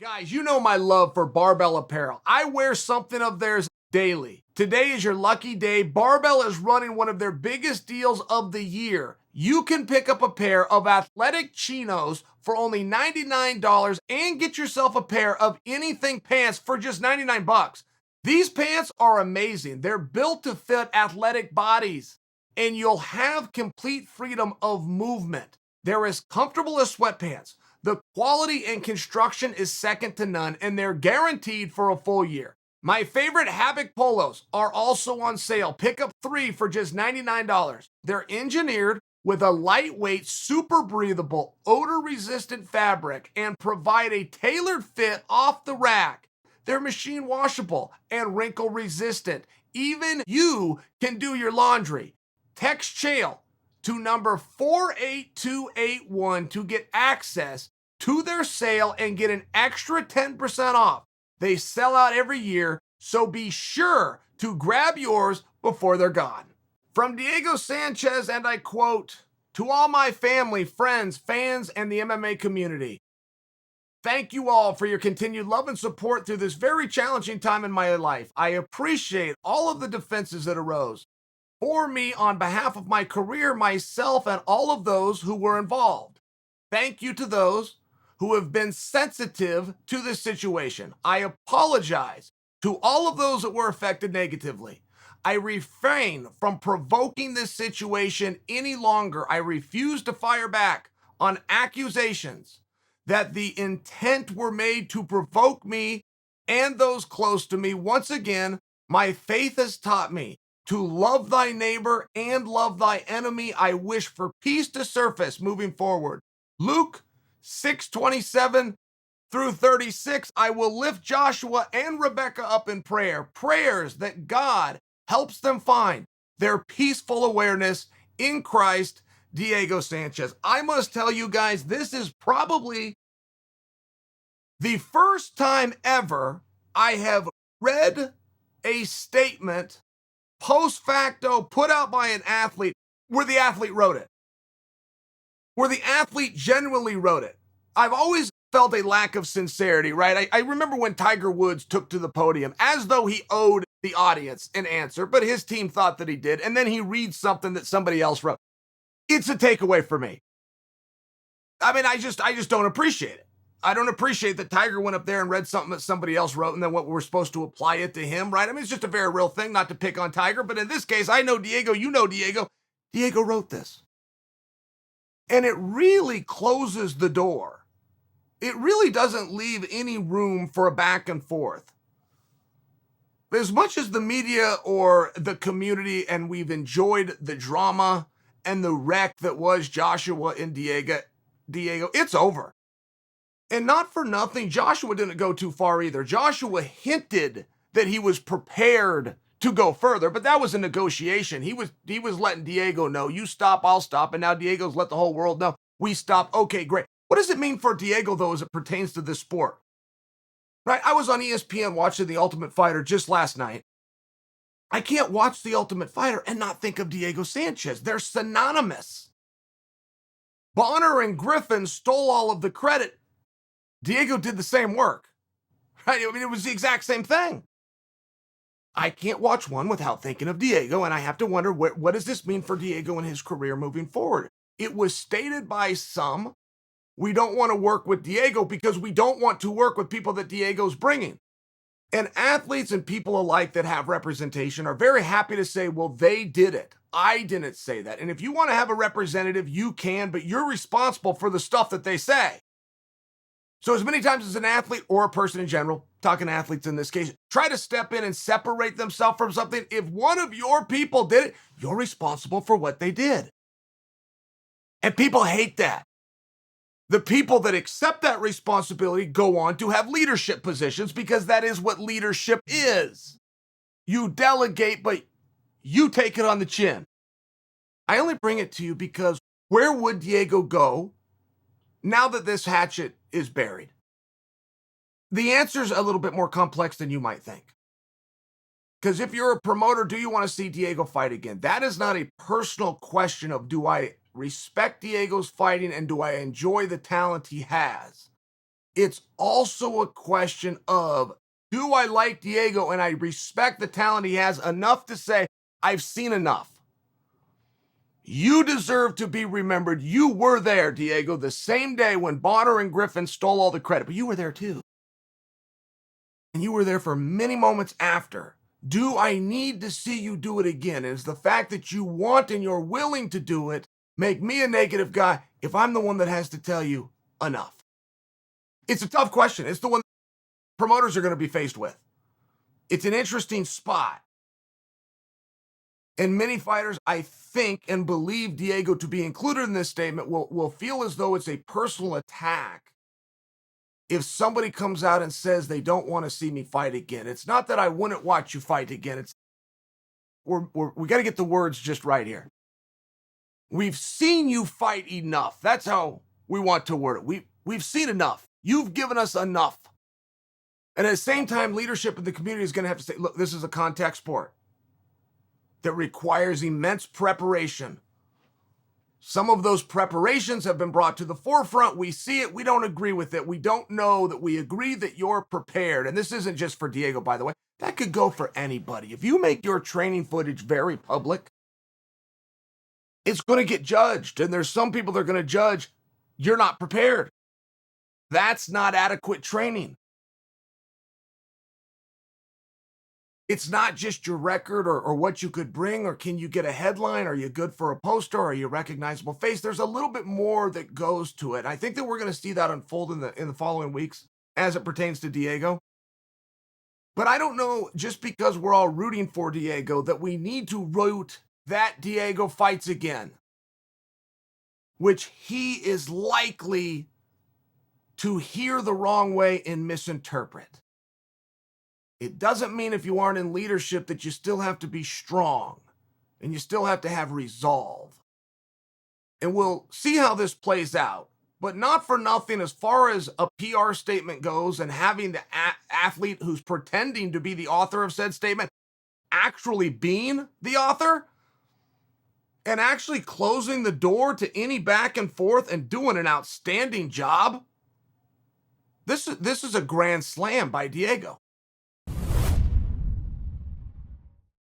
Guys, you know my love for Barbell apparel. I wear something of theirs daily. Today is your lucky day. Barbell is running one of their biggest deals of the year. You can pick up a pair of athletic chinos for only $99 and get yourself a pair of anything pants for just 99 bucks. These pants are amazing. They're built to fit athletic bodies, and you'll have complete freedom of movement. They're as comfortable as sweatpants. The quality and construction is second to none, and they're guaranteed for a full year. My favorite Havoc polos are also on sale. Pick up 3 for just $99. They're engineered with a lightweight, super breathable, odor-resistant fabric and provide a tailored fit off the rack. They're machine washable and wrinkle resistant. Even you can do your laundry. Text Chael to number 48281 to get access to their sale and get an extra 10% off. They sell out every year, so be sure to grab yours before they're gone. From Diego Sanchez, and I quote, "To all my family, friends, fans, and the MMA community, thank you all for your continued love and support through this very challenging time in my life. I appreciate all of the defenses that arose for me on behalf of my career, myself, and all of those who were involved. Thank you to those who have been sensitive to this situation. I apologize to all of those that were affected negatively. I refrain from provoking this situation any longer. I refuse to fire back on accusations that the intent were made to provoke me and those close to me. Once again, my faith has taught me to love thy neighbor and love thy enemy. I wish for peace to surface moving forward." Luke 6:27 through 36, I will lift Joshua and Rebecca up in prayer. Prayers that God helps them find their peaceful awareness in Christ. Diego Sanchez. I must tell you guys, this is probably the first time ever I have read a statement post facto put out by an athlete where the athlete wrote it, where the athlete genuinely wrote it. I've always felt a lack of sincerity, right? I remember when Tiger Woods took to the podium as though he owed the audience an answer, but his team thought that he did, and then he reads something that somebody else wrote. It's a takeaway for me. I mean, I just don't appreciate it. I don't appreciate that Tiger went up there and read something that somebody else wrote, and then what we're supposed to apply it to him, right? I mean, it's just a very real thing, not to pick on Tiger, but in this case, I know Diego, you know Diego. Diego wrote this. And it really closes the door. It really doesn't leave any room for a back and forth. As much as the media or the community, and we've enjoyed the drama and the wreck that was Joshua and Diego, it's over. And not for nothing, Joshua didn't go too far either. Joshua hinted that he was prepared to go further, but that was a negotiation. He was letting Diego know, you stop, I'll stop, and now Diego's let the whole world know, we stop. Okay, great. What does it mean for Diego, though, as it pertains to this sport? Right? I was on ESPN watching The Ultimate Fighter just last night. I can't watch The Ultimate Fighter and not think of Diego Sanchez. They're synonymous. Bonner and Griffin stole all of the credit. Diego did the same work, right? I mean, it was the exact same thing. I can't watch one without thinking of Diego, and I have to wonder, what does this mean for Diego and his career moving forward? It was stated by some, we don't want to work with Diego because we don't want to work with people that Diego's bringing. And athletes and people alike that have representation are very happy to say, well, they did it. I didn't say that. And if you want to have a representative, you can, but you're responsible for the stuff that they say. So as many times as an athlete or a person in general, talking athletes in this case, try to step in and separate themselves from something. If one of your people did it, you're responsible for what they did. And people hate that. The people that accept that responsibility go on to have leadership positions because that is what leadership is. You delegate, but you take it on the chin. I only bring it to you because where would Diego go now that this hatchet is buried? The answer's a little bit more complex than you might think. Because if you're a promoter, do you want to see Diego fight again? That is not a personal question of do I respect Diego's fighting and do I enjoy the talent he has? It's also a question of, do I like Diego and I respect the talent he has enough to say, I've seen enough. You deserve to be remembered. You were there, Diego, the same day when Bonner and Griffin stole all the credit, but you were there too. And you were there for many moments after. Do I need to see you do it again? And is the fact that you want and you're willing to do it make me a negative guy if I'm the one that has to tell you enough? It's a tough question. It's the one promoters are going to be faced with. It's an interesting spot. And many fighters, I think, and believe Diego to be included in this statement will feel as though it's a personal attack if somebody comes out and says they don't want to see me fight again. It's not that I wouldn't watch you fight again. It's we got to get the words just right here. We've seen you fight enough. That's how we want to word it. We've seen enough. You've given us enough. And at the same time, leadership in the community is going to have to say, look, this is a contact sport that requires immense preparation. Some of those preparations have been brought to the forefront. We see it. We don't agree with it. We don't know that we agree that you're prepared. And this isn't just for Diego, by the way. That could go for anybody. If you make your training footage very public, it's going to get judged. And there's some people that are going to judge you're not prepared. That's not adequate training. It's not just your record or what you could bring, or can you get a headline? Are you good for a poster? Are you a recognizable face? There's a little bit more that goes to it. I think that we're going to see that unfold in the following weeks as it pertains to Diego. But I don't know, just because we're all rooting for Diego, that we need to root that Diego fights again, which he is likely to hear the wrong way and misinterpret. It doesn't mean if you aren't in leadership that you still have to be strong and you still have to have resolve. And we'll see how this plays out, but not for nothing as far as a PR statement goes, and having the athlete who's pretending to be the author of said statement actually being the author and actually closing the door to any back and forth and doing an outstanding job. This is a grand slam by Diego.